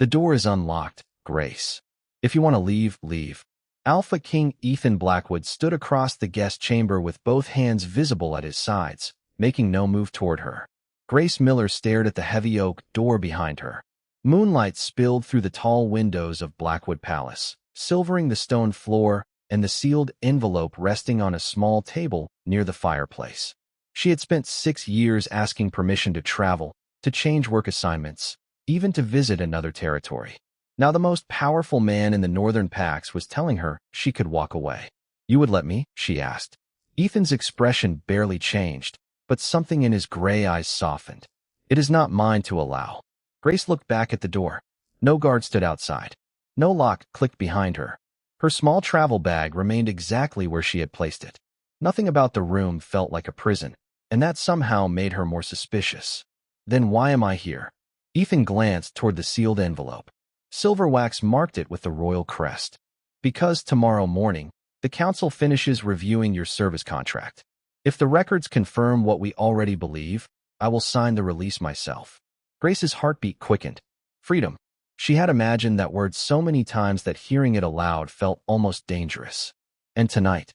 The door is unlocked, Grace. If you want to leave, leave. Alpha King Ethan Blackwood stood across the guest chamber with both hands visible at his sides, making no move toward her. Grace Miller stared at the heavy oak door behind her. Moonlight spilled through the tall windows of Blackwood Palace, silvering the stone floor and the sealed envelope resting on a small table near the fireplace. She had spent 6 years asking permission to travel, to change work assignments, even to visit another territory. Now the most powerful man in the Northern Pax was telling her she could walk away. "You would let me?" she asked. Ethan's expression barely changed, but something in his gray eyes softened. "It is not mine to allow." Grace looked back at the door. No guard stood outside. No lock clicked behind her. Her small travel bag remained exactly where she had placed it. Nothing about the room felt like a prison, and that somehow made her more suspicious. "Then why am I here?" Ethan glanced toward the sealed envelope. Silver wax marked it with the royal crest. "Because tomorrow morning, the council finishes reviewing your service contract. If the records confirm what we already believe, I will sign the release myself." Grace's heartbeat quickened. Freedom. She had imagined that word so many times that hearing it aloud felt almost dangerous. "And tonight?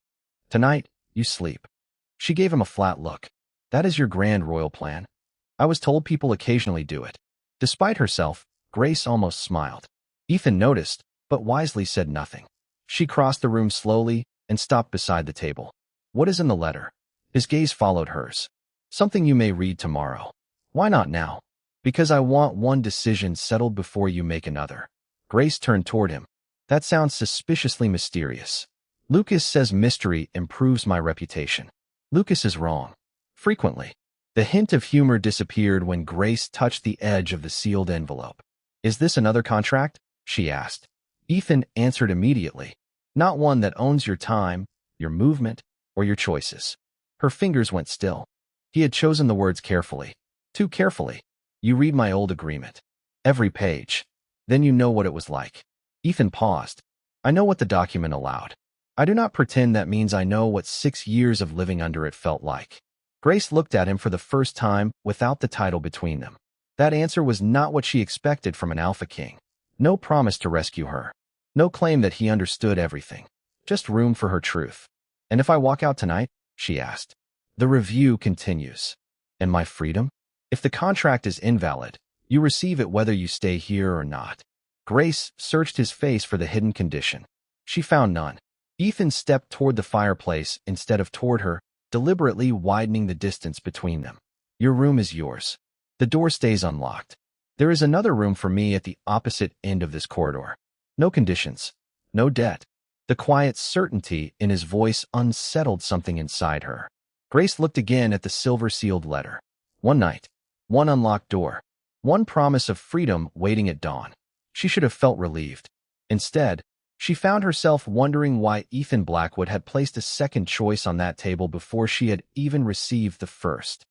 Tonight, you sleep." She gave him a flat look. "That is your grand royal plan?" "I was told people occasionally do it." Despite herself, Grace almost smiled. Ethan noticed, but wisely said nothing. She crossed the room slowly and stopped beside the table. "What is in the letter?" His gaze followed hers. "Something you may read tomorrow." "Why not now?" "Because I want one decision settled before you make another." Grace turned toward him. "That sounds suspiciously mysterious." "Lucas says mystery improves my reputation." "Lucas is wrong." "Frequently." The hint of humor disappeared when Grace touched the edge of the sealed envelope. "Is this another contract?" she asked. Ethan answered immediately. "Not one that owns your time, your movement, or your choices." Her fingers went still. He had chosen the words carefully. Too carefully. "You read my old agreement. Every page. Then you know what it was like." Ethan paused. "I know what the document allowed. I do not pretend that means I know what 6 years of living under it felt like." Grace looked at him for the first time without the title between them. That answer was not what she expected from an Alpha King. No promise to rescue her. No claim that he understood everything. Just room for her truth. "And if I walk out tonight?" she asked. "The review continues." "And my freedom?" "If the contract is invalid, you receive it whether you stay here or not." Grace searched his face for the hidden condition. She found none. Ethan stepped toward the fireplace instead of toward her, deliberately widening the distance between them. "Your room is yours. The door stays unlocked. There is another room for me at the opposite end of this corridor. No conditions. No debt." The quiet certainty in his voice unsettled something inside her. Grace looked again at the silver-sealed letter. One night. One unlocked door. One promise of freedom waiting at dawn. She should have felt relieved. Instead, she found herself wondering why Ethan Blackwood had placed a second choice on that table before she had even received the first.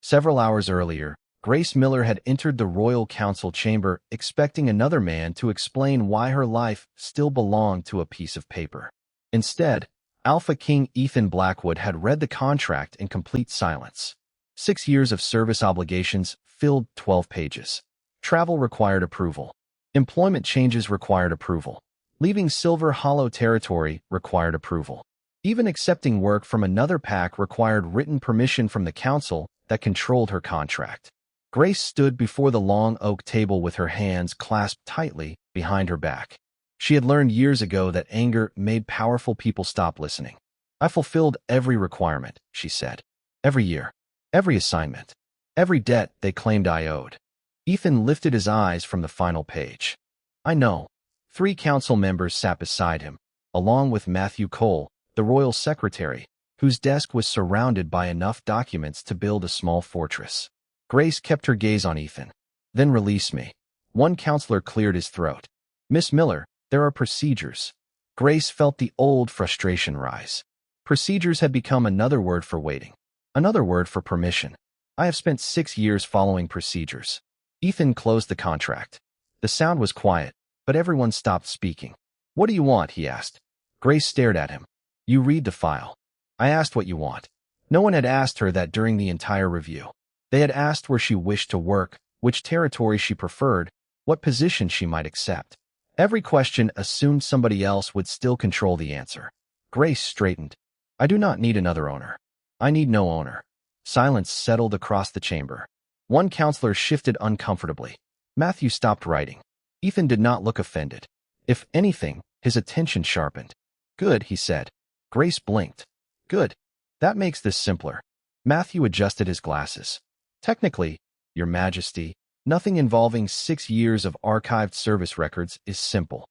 Several hours earlier, Grace Miller had entered the royal council chamber expecting another man to explain why her life still belonged to a piece of paper. Instead, Alpha King Ethan Blackwood had read the contract in complete silence. 6 years of service obligations filled 12 pages. Travel required approval. Employment changes required approval. Leaving Silver Hollow territory required approval. Even accepting work from another pack required written permission from the council that controlled her contract. Grace stood before the long oak table with her hands clasped tightly behind her back. She had learned years ago that anger made powerful people stop listening. "I fulfilled every requirement," she said. "Every year. Every assignment. Every debt they claimed I owed." Ethan lifted his eyes from the final page. "I know." 3 council members sat beside him, along with Matthew Cole, the royal secretary, whose desk was surrounded by enough documents to build a small fortress. Grace kept her gaze on Ethan. "Then release me." One counselor cleared his throat. "Miss Miller, there are procedures." Grace felt the old frustration rise. Procedures had become another word for waiting. Another word for permission. "I have spent 6 years following procedures." Ethan closed the contract. The sound was quiet, but everyone stopped speaking. "What do you want?" he asked. Grace stared at him. "You read the file." "I asked what you want." No one had asked her that during the entire review. They had asked where she wished to work, which territory she preferred, what position she might accept. Every question assumed somebody else would still control the answer. Grace straightened. I do not need another owner. I need no owner. Silence settled across the chamber. One counselor shifted uncomfortably. Matthew stopped writing. Ethan did not look offended. If anything, his attention sharpened. Good, he said. Grace blinked. Good. That makes this simpler. Matthew adjusted his glasses. Technically, Your Majesty, nothing involving 6 years of archived service records is simple.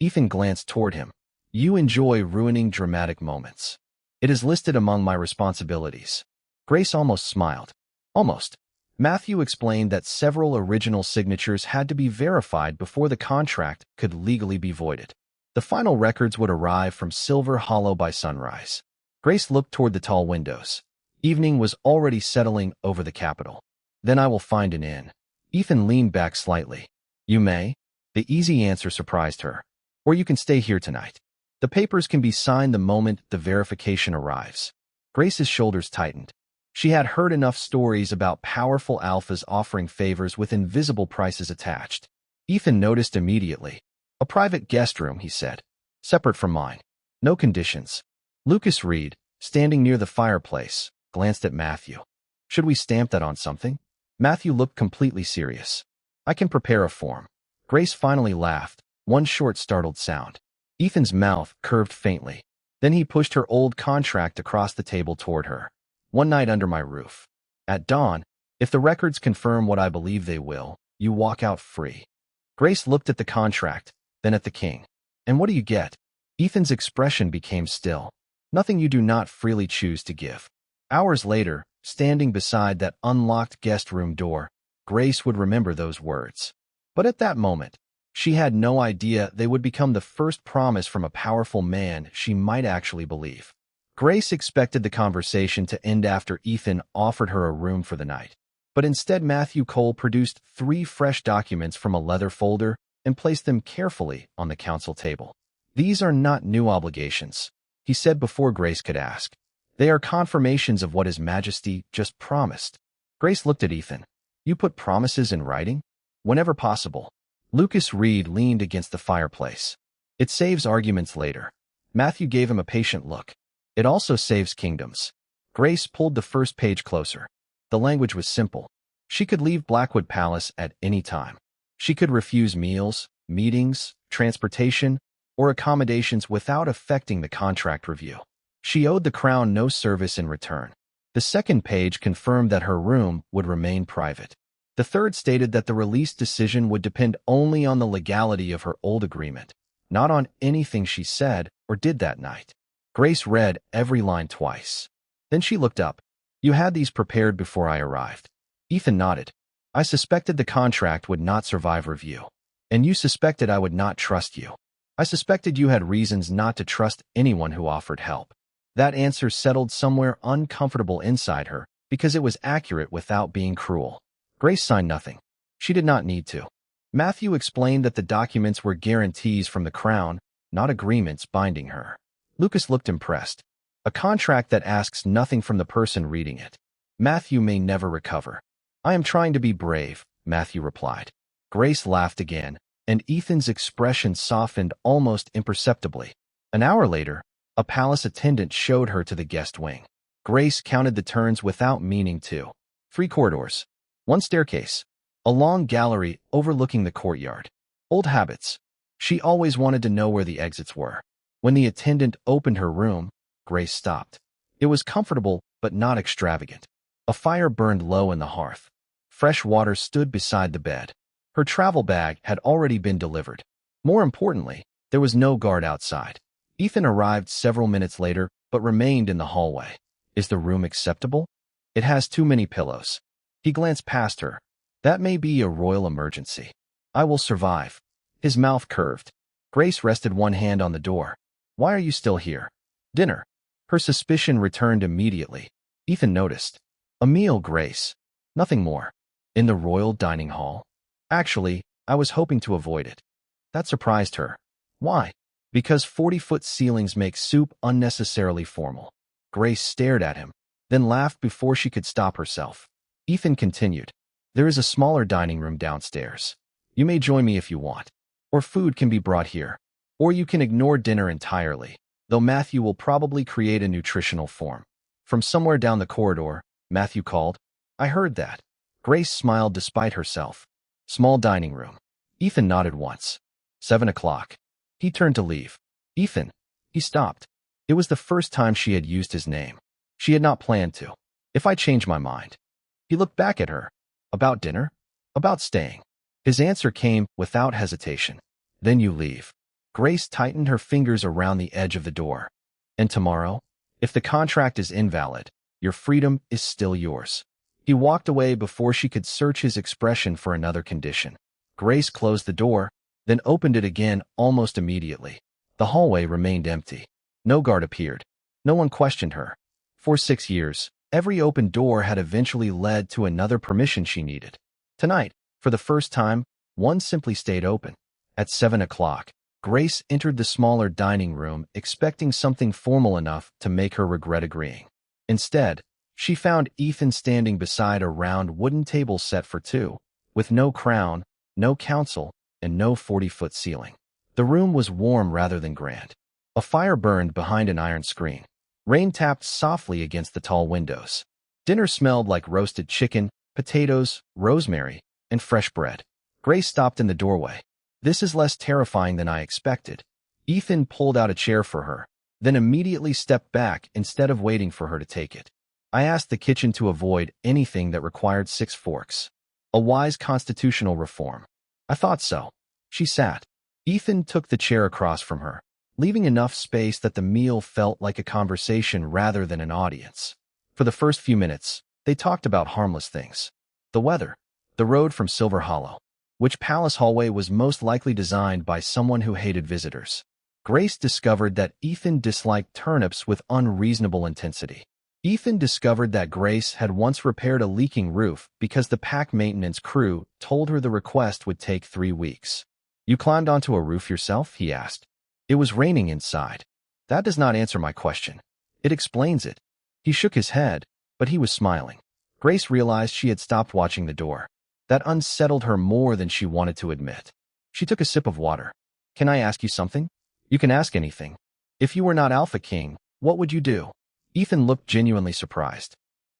Ethan glanced toward him. You enjoy ruining dramatic moments. It is listed among my responsibilities. Grace almost smiled. Almost. Matthew explained that several original signatures had to be verified before the contract could legally be voided. The final records would arrive from Silver Hollow by sunrise. Grace looked toward the tall windows. Evening was already settling over the capital. Then I will find an inn. Ethan leaned back slightly. You may. The easy answer surprised her. Or you can stay here tonight. The papers can be signed the moment the verification arrives. Grace's shoulders tightened. She had heard enough stories about powerful alphas offering favors with invisible prices attached. Ethan noticed immediately. A private guest room, he said. Separate from mine. No conditions. Lucas Reed, standing near the fireplace, glanced at Matthew. Should we stamp that on something? Matthew looked completely serious. I can prepare a form. Grace finally laughed, one short startled sound. Ethan's mouth curved faintly. Then he pushed her old contract across the table toward her. One night under my roof. At dawn, if the records confirm what I believe they will, you walk out free. Grace looked at the contract, then at the king. And what do you get? Ethan's expression became still. Nothing you do not freely choose to give. Hours later, standing beside that unlocked guest room door, Grace would remember those words. But at that moment, she had no idea they would become the first promise from a powerful man she might actually believe. Grace expected the conversation to end after Ethan offered her a room for the night. But instead Matthew Cole produced 3 fresh documents from a leather folder and placed them carefully on the council table. These are not new obligations, he said before Grace could ask. They are confirmations of what His Majesty just promised. Grace looked at Ethan. You put promises in writing? Whenever possible. Lucas Reed leaned against the fireplace. It saves arguments later. Matthew gave him a patient look. It also saves kingdoms. Grace pulled the first page closer. The language was simple. She could leave Blackwood Palace at any time. She could refuse meals, meetings, transportation, or accommodations without affecting the contract review. She owed the crown no service in return. The second page confirmed that her room would remain private. The third stated that the release decision would depend only on the legality of her old agreement, not on anything she said or did that night. Grace read every line twice. Then she looked up. You had these prepared before I arrived. Ethan nodded. I suspected the contract would not survive review. And you suspected I would not trust you. I suspected you had reasons not to trust anyone who offered help. That answer settled somewhere uncomfortable inside her because it was accurate without being cruel. Grace signed nothing. She did not need to. Matthew explained that the documents were guarantees from the crown, not agreements binding her. Lucas looked impressed. A contract that asks nothing from the person reading it. Matthew may never recover. I am trying to be brave, Matthew replied. Grace laughed again, and Ethan's expression softened almost imperceptibly. An hour later, a palace attendant showed her to the guest wing. Grace counted the turns without meaning to. 3 corridors. 1 staircase. A long gallery overlooking the courtyard. Old habits. She always wanted to know where the exits were. When the attendant opened her room, Grace stopped. It was comfortable, but not extravagant. A fire burned low in the hearth. Fresh water stood beside the bed. Her travel bag had already been delivered. More importantly, there was no guard outside. Ethan arrived several minutes later, but remained in the hallway. Is the room acceptable? It has too many pillows. He glanced past her. That may be a royal emergency. I will survive. His mouth curved. Grace rested one hand on the door. Why are you still here? Dinner. Her suspicion returned immediately. Ethan noticed. A meal, Grace. Nothing more. In the royal dining hall? Actually, I was hoping to avoid it. That surprised her. Why? Because 40-foot ceilings make soup unnecessarily formal. Grace stared at him, then laughed before she could stop herself. Ethan continued. There is a smaller dining room downstairs. You may join me if you want. Or food can be brought here. Or you can ignore dinner entirely, though Matthew will probably create a nutritional form. From somewhere down the corridor, Matthew called. I heard that. Grace smiled despite herself. Small dining room. Ethan nodded once. 7 o'clock. He turned to leave. Ethan. He stopped. It was the first time she had used his name. She had not planned to. If I change my mind. He looked back at her. About dinner? About staying. His answer came without hesitation. Then you leave. Grace tightened her fingers around the edge of the door. And tomorrow? If the contract is invalid, your freedom is still yours. He walked away before she could search his expression for another condition. Grace closed the door, then opened it again almost immediately. The hallway remained empty. No guard appeared. No one questioned her. For 6 years, every open door had eventually led to another permission she needed. Tonight, for the first time, one simply stayed open. At 7 o'clock, Grace entered the smaller dining room expecting something formal enough to make her regret agreeing. Instead, she found Ethan standing beside a round wooden table set for two, with no crown, no counsel, and no 40-foot ceiling. The room was warm rather than grand. A fire burned behind an iron screen. Rain tapped softly against the tall windows. Dinner smelled like roasted chicken, potatoes, rosemary, and fresh bread. Grace stopped in the doorway. This is less terrifying than I expected. Ethan pulled out a chair for her, then immediately stepped back instead of waiting for her to take it. I asked the kitchen to avoid anything that required 6 forks. A wise constitutional reform. I thought so. She sat. Ethan took the chair across from her, leaving enough space that the meal felt like a conversation rather than an audience. For the first few minutes, they talked about harmless things. The weather, the road from Silver Hollow, which palace hallway was most likely designed by someone who hated visitors. Grace discovered that Ethan disliked turnips with unreasonable intensity. Ethan discovered that Grace had once repaired a leaking roof because the pack maintenance crew told her the request would take 3 weeks. You climbed onto a roof yourself? He asked. It was raining inside. That does not answer my question. It explains it. He shook his head, but he was smiling. Grace realized she had stopped watching the door. That unsettled her more than she wanted to admit. She took a sip of water. Can I ask you something? You can ask anything. If you were not Alpha King, what would you do? Ethan looked genuinely surprised.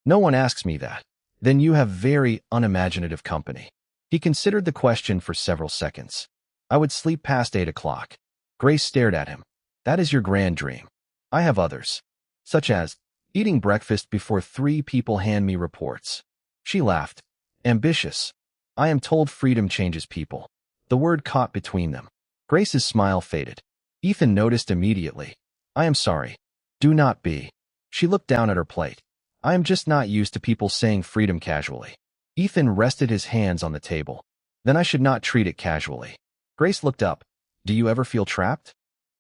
No one asks me that. Then you have very unimaginative company. He considered the question for several seconds. I would sleep past 8 o'clock. Grace stared at him. That is your grand dream. I have others. Such as eating breakfast before 3 people hand me reports. She laughed. Ambitious. I am told freedom changes people. The word caught between them. Grace's smile faded. Ethan noticed immediately. I am sorry. Do not be. She looked down at her plate. I am just not used to people saying freedom casually. Ethan rested his hands on the table. Then I should not treat it casually. Grace looked up. Do you ever feel trapped?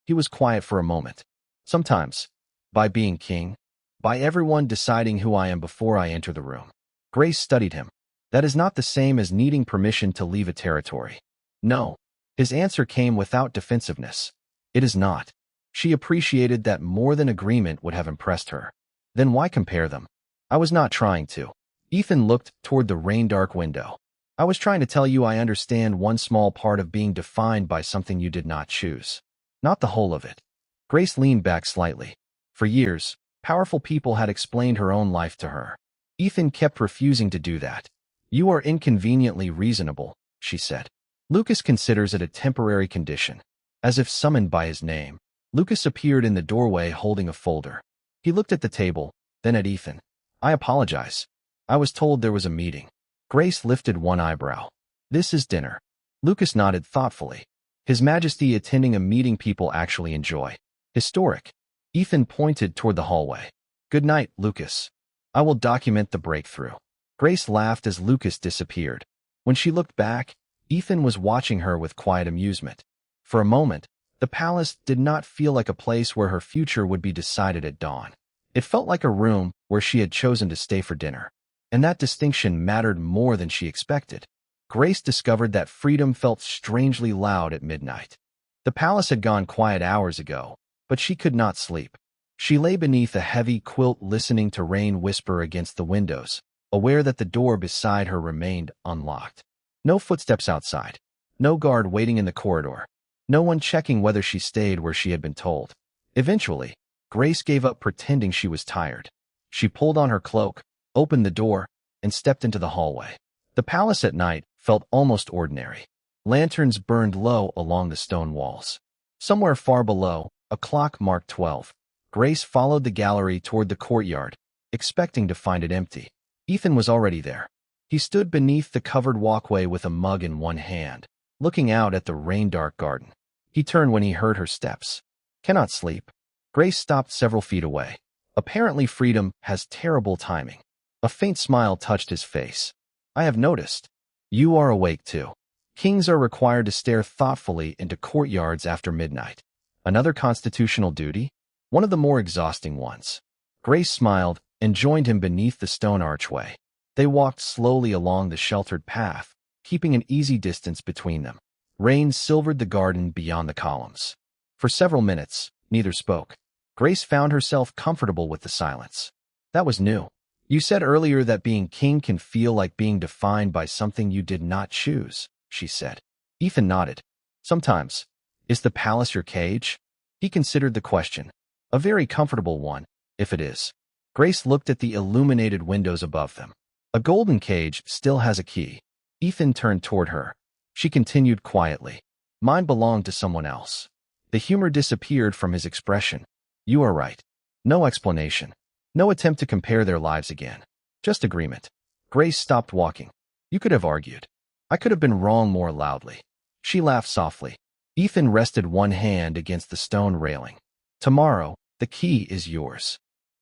He was quiet for a moment. Sometimes. By being king. By everyone deciding who I am before I enter the room. Grace studied him. That is not the same as needing permission to leave a territory. No. His answer came without defensiveness. It is not. She appreciated that more than agreement would have impressed her. Then why compare them? I was not trying to. Ethan looked toward the rain-dark window. I was trying to tell you I understand one small part of being defined by something you did not choose. Not the whole of it. Grace leaned back slightly. For years, powerful people had explained her own life to her. Ethan kept refusing to do that. You are inconveniently reasonable, she said. Lucas considers it a temporary condition. As if summoned by his name, Lucas appeared in the doorway holding a folder. He looked at the table, then at Ethan. I apologize. I was told there was a meeting. Grace lifted one eyebrow. This is dinner. Lucas nodded thoughtfully. His Majesty attending a meeting people actually enjoy. Historic. Ethan pointed toward the hallway. Good night, Lucas. I will document the breakthrough. Grace laughed as Lucas disappeared. When she looked back, Ethan was watching her with quiet amusement. For a moment, the palace did not feel like a place where her future would be decided at dawn. It felt like a room where she had chosen to stay for dinner. And that distinction mattered more than she expected. Grace discovered that freedom felt strangely loud at midnight. The palace had gone quiet hours ago, but she could not sleep. She lay beneath a heavy quilt listening to rain whisper against the windows, aware that the door beside her remained unlocked. No footsteps outside. No guard waiting in the corridor. No one checking whether she stayed where she had been told. Eventually, Grace gave up pretending she was tired. She pulled on her cloak, opened the door, and stepped into the hallway. The palace at night felt almost ordinary. Lanterns burned low along the stone walls. Somewhere far below, a clock marked 12. Grace followed the gallery toward the courtyard, expecting to find it empty. Ethan was already there. He stood beneath the covered walkway with a mug in one hand, looking out at the rain-dark garden. He turned when he heard her steps. "Cannot sleep." Grace stopped several feet away. Apparently freedom has terrible timing. A faint smile touched his face. "I have noticed. You are awake too." Kings are required to stare thoughtfully into courtyards after midnight. Another constitutional duty? One of the more exhausting ones. Grace smiled and joined him beneath the stone archway. They walked slowly along the sheltered path, keeping an easy distance between them. Rain silvered the garden beyond the columns. For several minutes, neither spoke. Grace found herself comfortable with the silence. "That was new. You said earlier that being king can feel like being defined by something you did not choose," she said. Ethan nodded. "Sometimes. Is the palace your cage?" He considered the question. A very comfortable one, if it is. Grace looked at the illuminated windows above them. "A golden cage still has a key." Ethan turned toward her. She continued quietly. "Mine belonged to someone else." The humor disappeared from his expression. "You are right." No explanation. No attempt to compare their lives again. Just agreement. Grace stopped walking. "You could have argued. I could have been wrong more loudly." She laughed softly. Ethan rested one hand against the stone railing. "Tomorrow, the key is yours."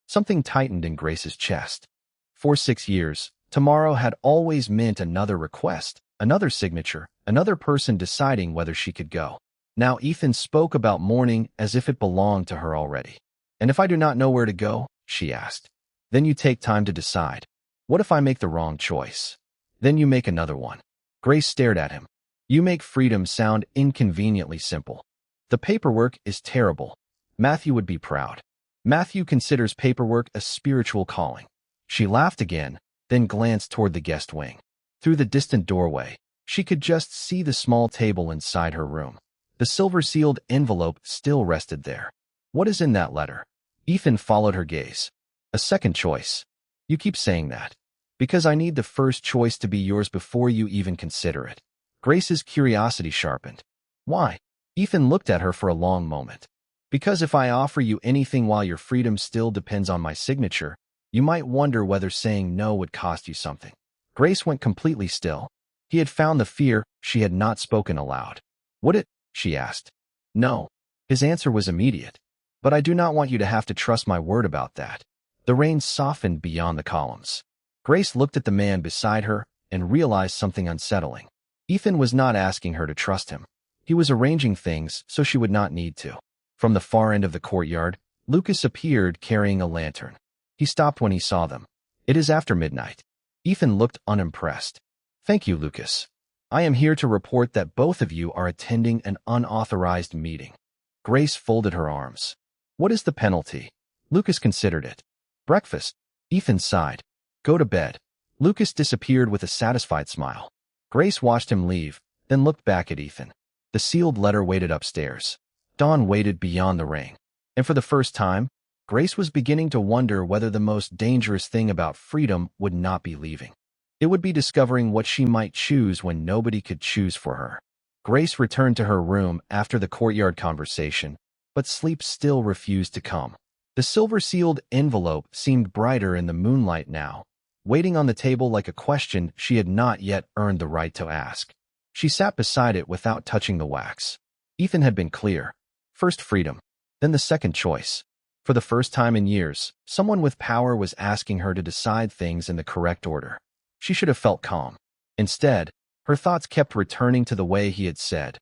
Something tightened in Grace's chest. For 6 years, tomorrow had always meant another request, another signature, another person deciding whether she could go. Now Ethan spoke about morning as if it belonged to her already. "And if I do not know where to go?" she asked. "Then you take time to decide. What if I make the wrong choice? Then you make another one." Grace stared at him. "You make freedom sound inconveniently simple. The paperwork is terrible. Matthew would be proud. Matthew considers paperwork a spiritual calling." She laughed again, then glanced toward the guest wing. Through the distant doorway, she could just see the small table inside her room. The silver-sealed envelope still rested there. "What is in that letter?" Ethan followed her gaze. "A second choice." "You keep saying that." "Because I need the first choice to be yours before you even consider it." Grace's curiosity sharpened. "Why?" Ethan looked at her for a long moment. "Because if I offer you anything while your freedom still depends on my signature, you might wonder whether saying no would cost you something." Grace went completely still. He had found the fear she had not spoken aloud. "Would it?" she asked. "No." His answer was immediate. "But I do not want you to have to trust my word about that." The rain softened beyond the columns. Grace looked at the man beside her and realized something unsettling. Ethan was not asking her to trust him. He was arranging things so she would not need to. From the far end of the courtyard, Lucas appeared carrying a lantern. He stopped when he saw them. "It is after midnight." Ethan looked unimpressed. "Thank you, Lucas. I am here to report that both of you are attending an unauthorized meeting." Grace folded her arms. "What is the penalty?" Lucas considered it. "Breakfast." Ethan sighed. "Go to bed." Lucas disappeared with a satisfied smile. Grace watched him leave, then looked back at Ethan. The sealed letter waited upstairs. Dawn waited beyond the rain. And for the first time, Grace was beginning to wonder whether the most dangerous thing about freedom would not be leaving. It would be discovering what she might choose when nobody could choose for her. Grace returned to her room after the courtyard conversation, but sleep still refused to come. The silver-sealed envelope seemed brighter in the moonlight now, waiting on the table like a question she had not yet earned the right to ask. She sat beside it without touching the wax. Ethan had been clear. First freedom, then the second choice. For the first time in years, someone with power was asking her to decide things in the correct order. She should have felt calm. Instead, her thoughts kept returning to the way he had said,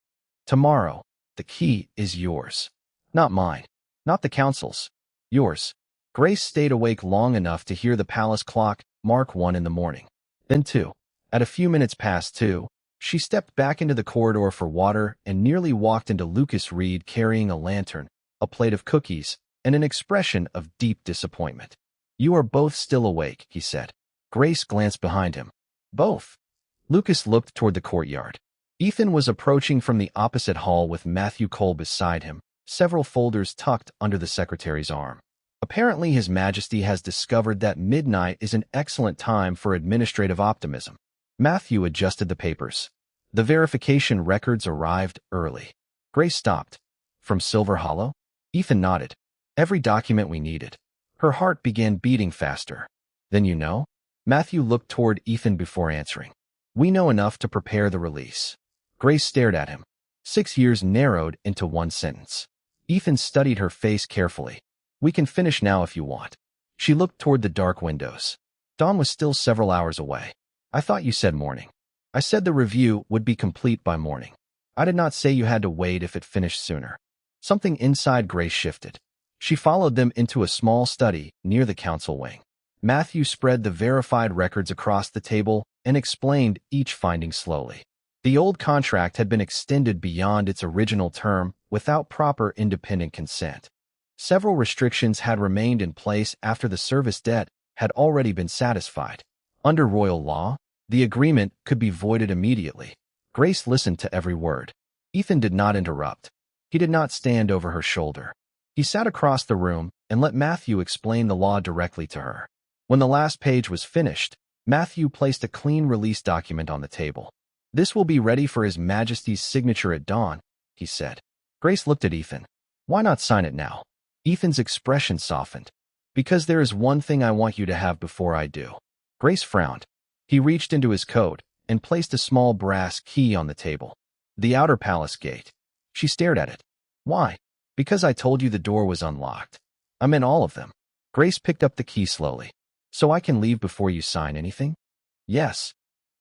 "Tomorrow, the key is yours. Not mine. Not the council's. Yours." Grace stayed awake long enough to hear the palace clock mark 1 in the morning. Then 2. At a few minutes past 2, she stepped back into the corridor for water and nearly walked into Lucas Reed carrying a lantern, a plate of cookies, and an expression of deep disappointment. "You are both still awake," he said. Grace glanced behind him. "Both?" Lucas looked toward the courtyard. Ethan was approaching from the opposite hall with Matthew Cole beside him, several folders tucked under the secretary's arm. Apparently, His Majesty has discovered that midnight is an excellent time for administrative optimism. Matthew adjusted the papers. The verification records arrived early. Grace stopped. From Silver Hollow? Ethan nodded. Every document we needed. Her heart began beating faster. Then you know? Matthew looked toward Ethan before answering. We know enough to prepare the release. Grace stared at him. 6 years narrowed into one sentence. Ethan studied her face carefully. We can finish now if you want. She looked toward the dark windows. Dawn was still several hours away. I thought you said morning. I said the review would be complete by morning. I did not say you had to wait if it finished sooner. Something inside Grace shifted. She followed them into a small study near the council wing. Matthew spread the verified records across the table and explained each finding slowly. The old contract had been extended beyond its original term without proper independent consent. Several restrictions had remained in place after the service debt had already been satisfied. Under royal law, the agreement could be voided immediately. Grace listened to every word. Ethan did not interrupt. He did not stand over her shoulder. He sat across the room and let Matthew explain the law directly to her. When the last page was finished, Matthew placed a clean release document on the table. This will be ready for His Majesty's signature at dawn, he said. Grace looked at Ethan. Why not sign it now? Ethan's expression softened. Because there is one thing I want you to have before I do. Grace frowned. He reached into his coat and placed a small brass key on the table. The outer palace gate. She stared at it. Why? Because I told you the door was unlocked. I meant all of them. Grace picked up the key slowly. So I can leave before you sign anything? Yes.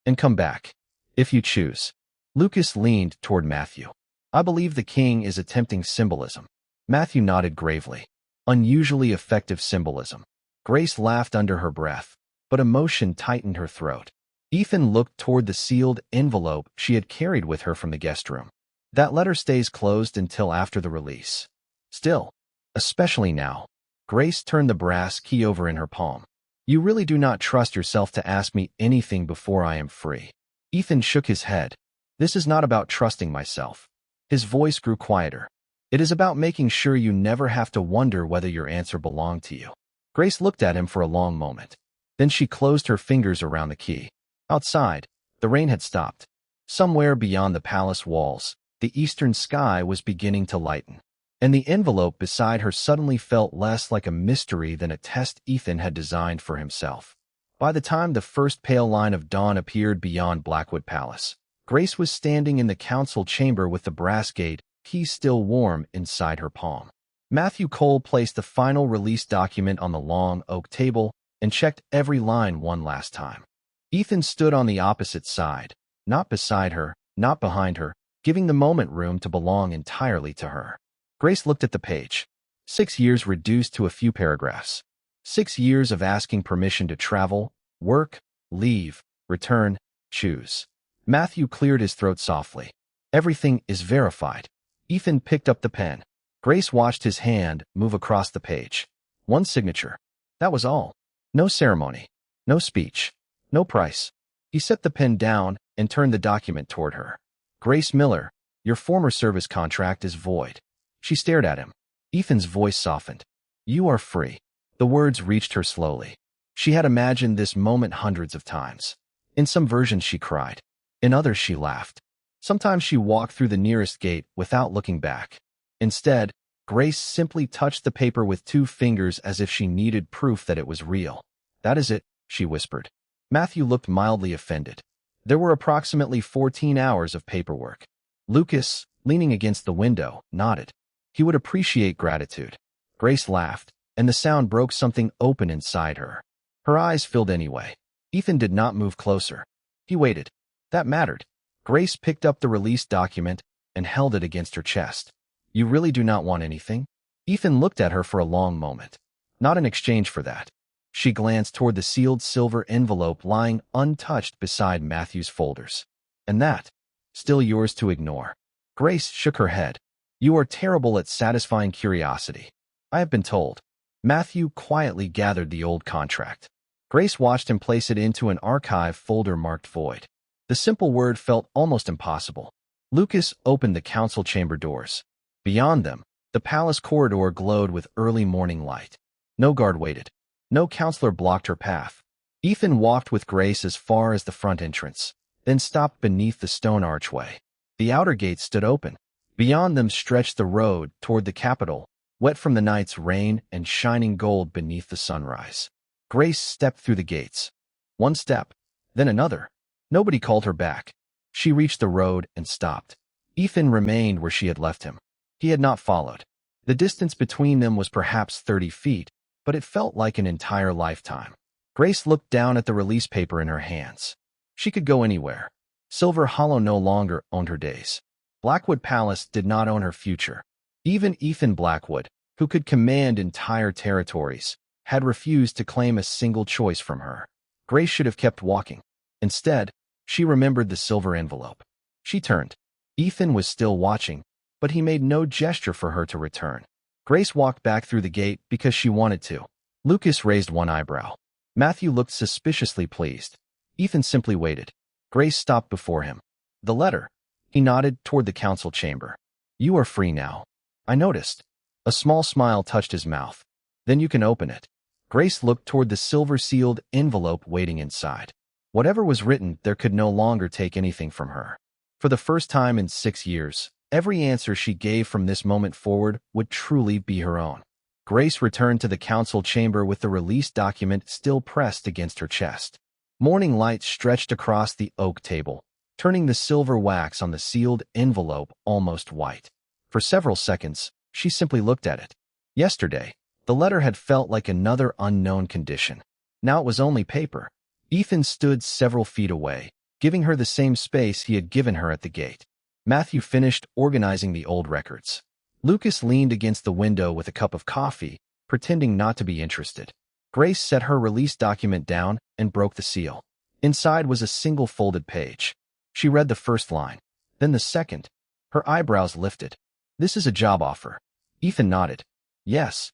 And come back. If you choose. Lucas leaned toward Matthew. I believe the king is attempting symbolism. Matthew nodded gravely. Unusually effective symbolism. Grace laughed under her breath, but emotion tightened her throat. Ethan looked toward the sealed envelope she had carried with her from the guest room. That letter stays closed until after the release. Still, especially now. Grace turned the brass key over in her palm. You really do not trust yourself to ask me anything before I am free. Ethan shook his head. This is not about trusting myself. His voice grew quieter. It is about making sure you never have to wonder whether your answer belonged to you. Grace looked at him for a long moment. Then she closed her fingers around the key. Outside, the rain had stopped. Somewhere beyond the palace walls, the eastern sky was beginning to lighten. And the envelope beside her suddenly felt less like a mystery than a test Ethan had designed for himself. By the time the first pale line of dawn appeared beyond Blackwood Palace, Grace was standing in the council chamber with the brass gate, key still warm inside her palm. Matthew Cole placed the final release document on the long oak table and checked every line one last time. Ethan stood on the opposite side, not beside her, not behind her, giving the moment room to belong entirely to her. Grace looked at the page. 6 years reduced to a few paragraphs. 6 years of asking permission to travel, work, leave, return, choose. Matthew cleared his throat softly. Everything is verified. Ethan picked up the pen. Grace watched his hand move across the page. One signature. That was all. No ceremony. No speech. No price. He set the pen down and turned the document toward her. Grace Miller, your former service contract is void. She stared at him. Ethan's voice softened. You are free. The words reached her slowly. She had imagined this moment hundreds of times. In some versions she cried. In others she laughed. Sometimes she walked through the nearest gate without looking back. Instead, Grace simply touched the paper with 2 fingers as if she needed proof that it was real. That is it, she whispered. Matthew looked mildly offended. There were approximately 14 hours of paperwork. Lucas, leaning against the window, nodded. He would appreciate gratitude. Grace laughed, and the sound broke something open inside her. Her eyes filled anyway. Ethan did not move closer. He waited. That mattered. Grace picked up the release document and held it against her chest. You really do not want anything? Ethan looked at her for a long moment. Not in exchange for that. She glanced toward the sealed silver envelope lying untouched beside Matthew's folders. And that? Still yours to ignore. Grace shook her head. You are terrible at satisfying curiosity. I have been told. Matthew quietly gathered the old contract. Grace watched him place it into an archive folder marked void. The simple word felt almost impossible. Lucas opened the council chamber doors. Beyond them, the palace corridor glowed with early morning light. No guard waited. No counselor blocked her path. Ethan walked with grace as far as the front entrance, then stopped beneath the stone archway. The outer gates stood open. Beyond them stretched the road toward the capital, wet from the night's rain and shining gold beneath the sunrise. Grace stepped through the gates. One step, then another. Nobody called her back. She reached the road and stopped. Ethan remained where she had left him. He had not followed. The distance between them was perhaps 30 feet, but it felt like an entire lifetime. Grace looked down at the release paper in her hands. She could go anywhere. Silver Hollow no longer owned her days. Blackwood Palace did not own her future. Even Ethan Blackwood, who could command entire territories, had refused to claim a single choice from her. Grace should have kept walking. Instead, she remembered the silver envelope. She turned. Ethan was still watching, but he made no gesture for her to return. Grace walked back through the gate because she wanted to. Lucas raised one eyebrow. Matthew looked suspiciously pleased. Ethan simply waited. Grace stopped before him. The letter. He nodded toward the council chamber. You are free now. I noticed. A small smile touched his mouth. Then you can open it. Grace looked toward the silver-sealed envelope waiting inside. Whatever was written, there could no longer take anything from her. For the first time in 6 years, every answer she gave from this moment forward would truly be her own. Grace returned to the council chamber with the release document still pressed against her chest. Morning light stretched across the oak table, turning the silver wax on the sealed envelope almost white. For several seconds, she simply looked at it. Yesterday, the letter had felt like another unknown condition. Now it was only paper. Ethan stood several feet away, giving her the same space he had given her at the gate. Matthew finished organizing the old records. Lucas leaned against the window with a cup of coffee, pretending not to be interested. Grace set her release document down and broke the seal. Inside was a single folded page. She read the first line, then the second. Her eyebrows lifted. This is a job offer. Ethan nodded. Yes.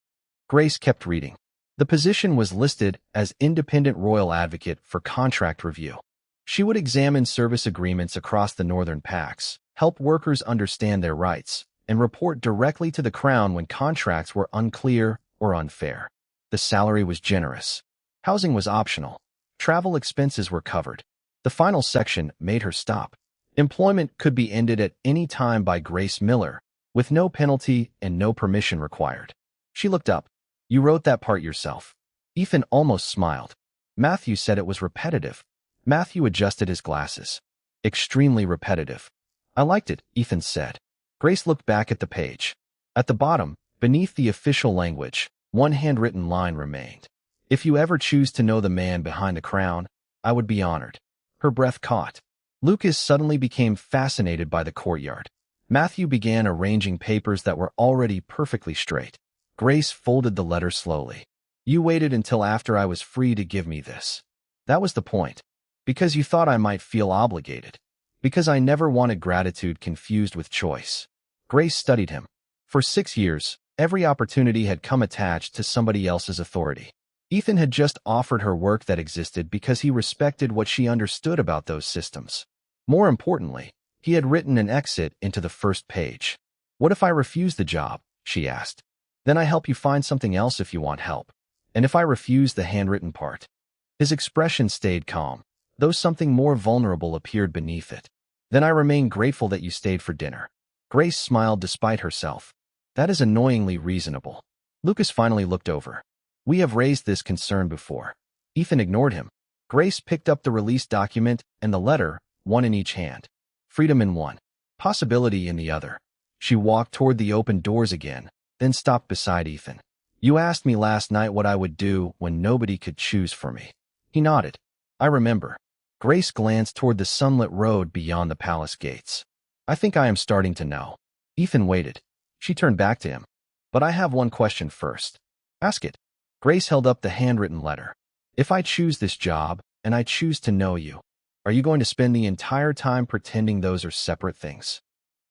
Grace kept reading. The position was listed as Independent Royal Advocate for Contract Review. She would examine service agreements across the Northern Pacts, help workers understand their rights, and report directly to the Crown when contracts were unclear or unfair. The salary was generous. Housing was optional. Travel expenses were covered. The final section made her stop. Employment could be ended at any time by Grace Miller, with no penalty and no permission required. She looked up. You wrote that part yourself. Ethan almost smiled. Matthew said it was repetitive. Matthew adjusted his glasses. Extremely repetitive. I liked it, Ethan said. Grace looked back at the page. At the bottom, beneath the official language, one handwritten line remained. If you ever choose to know the man behind the crown, I would be honored. Her breath caught. Lucas suddenly became fascinated by the courtyard. Matthew began arranging papers that were already perfectly straight. Grace folded the letter slowly. You waited until after I was free to give me this. That was the point. Because you thought I might feel obligated. Because I never wanted gratitude confused with choice. Grace studied him. For 6 years, every opportunity had come attached to somebody else's authority. Ethan had just offered her work that existed because he respected what she understood about those systems. More importantly, he had written an exit into the first page. What if I refuse the job? She asked. Then I help you find something else if you want help. And if I refuse the handwritten part? His expression stayed calm, though something more vulnerable appeared beneath it. Then I remain grateful that you stayed for dinner. Grace smiled despite herself. That is annoyingly reasonable. Lucas finally looked over. We have raised this concern before. Ethan ignored him. Grace picked up the release document and the letter, one in each hand. Freedom in one. Possibility in the other. She walked toward the open doors again, then stopped beside Ethan. You asked me last night what I would do when nobody could choose for me. He nodded. I remember. Grace glanced toward the sunlit road beyond the palace gates. I think I am starting to know. Ethan waited. She turned back to him. But I have one question first. Ask it. Grace held up the handwritten letter. If I choose this job, and I choose to know you, are you going to spend the entire time pretending those are separate things?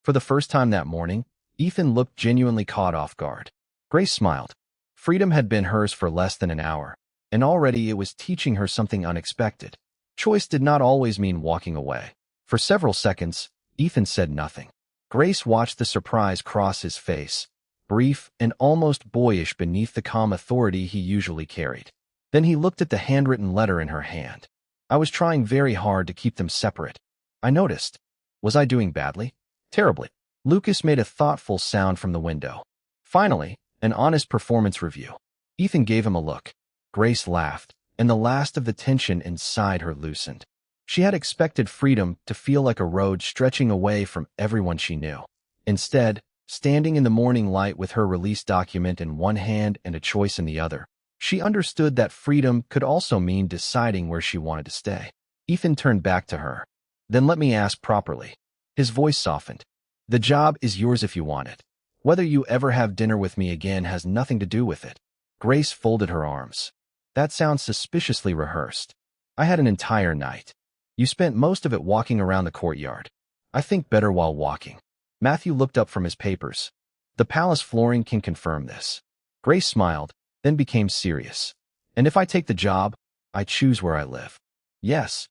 For the first time that morning, Ethan looked genuinely caught off guard. Grace smiled. Freedom had been hers for less than an hour, and already it was teaching her something unexpected. Choice did not always mean walking away. For several seconds, Ethan said nothing. Grace watched the surprise cross his face, brief and almost boyish beneath the calm authority he usually carried. Then he looked at the handwritten letter in her hand. I was trying very hard to keep them separate. I noticed. Was I doing badly? Terribly. Lucas made a thoughtful sound from the window. Finally, an honest performance review. Ethan gave him a look. Grace laughed, and the last of the tension inside her loosened. She had expected freedom to feel like a road stretching away from everyone she knew. Instead, standing in the morning light with her release document in one hand and a choice in the other, she understood that freedom could also mean deciding where she wanted to stay. Ethan turned back to her. Then let me ask properly. His voice softened. The job is yours if you want it. Whether you ever have dinner with me again has nothing to do with it. Grace folded her arms. That sounds suspiciously rehearsed. I had an entire night. You spent most of it walking around the courtyard. I think better while walking. Matthew looked up from his papers. The palace flooring can confirm this. Grace smiled, then became serious. And if I take the job, I choose where I live. Yes.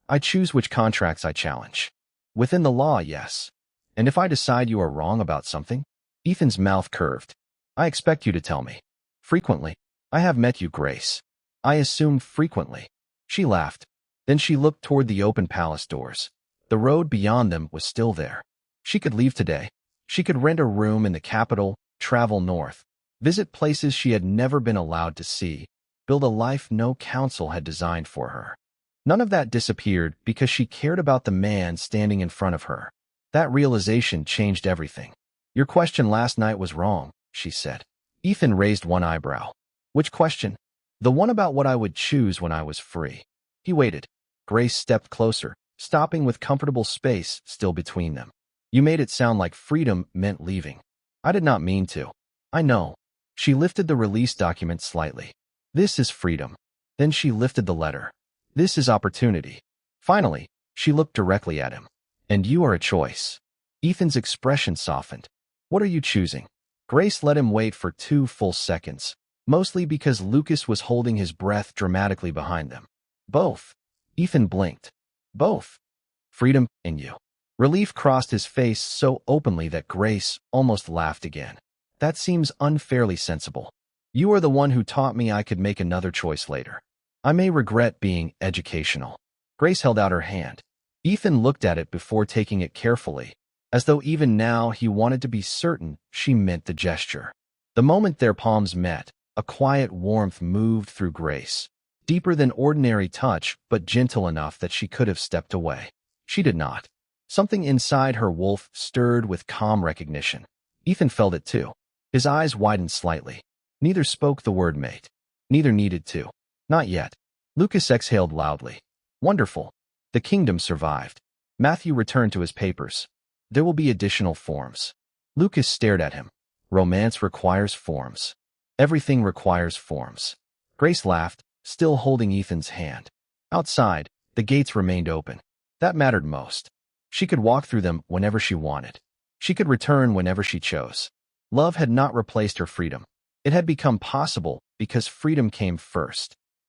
I choose which contracts I challenge. Within the law, yes. And if I decide you are wrong about something? Ethan's mouth curved. I expect you to tell me. Frequently. I have met you, Grace. I assume frequently. She laughed. Then she looked toward the open palace doors. The road beyond them was still there. She could leave today. She could rent a room in the capital, travel north, visit places she had never been allowed to see, build a life no council had designed for her. None of that disappeared because she cared about the man standing in front of her. That realization changed everything. Your question last night was wrong, she said. Ethan raised one eyebrow. Which question? The one about what I would choose when I was free. He waited. Grace stepped closer, stopping with comfortable space still between them. You made it sound like freedom meant leaving. I did not mean to. I know. She lifted the release document slightly. This is freedom. Then she lifted the letter. This is opportunity. Finally, she looked directly at him. And you are a choice. Ethan's expression softened. What are you choosing? Grace let him wait for 2 full seconds, mostly because Lucas was holding his breath dramatically behind them. Both. Ethan blinked. Both. Freedom and you. Relief crossed his face so openly that Grace almost laughed again. That seems unfairly sensible. You are the one who taught me I could make another choice later. I may regret being educational. Grace held out her hand. Ethan looked at it before taking it carefully, as though even now he wanted to be certain she meant the gesture. The moment their palms met, a quiet warmth moved through Grace, deeper than ordinary touch but gentle enough that she could have stepped away. She did not. Something inside her wolf stirred with calm recognition. Ethan felt it too. His eyes widened slightly. Neither spoke the word mate. Neither needed to. Not yet. Lucas exhaled loudly. Wonderful. The kingdom survived. Matthew returned to his papers. There will be additional forms. Lucas stared at him. Romance requires forms. Everything requires forms. Grace laughed, still holding Ethan's hand. Outside, the gates remained open. That mattered most. She could walk through them whenever she wanted. She could return whenever she chose. Love had not replaced her freedom. It had become possible because freedom came first.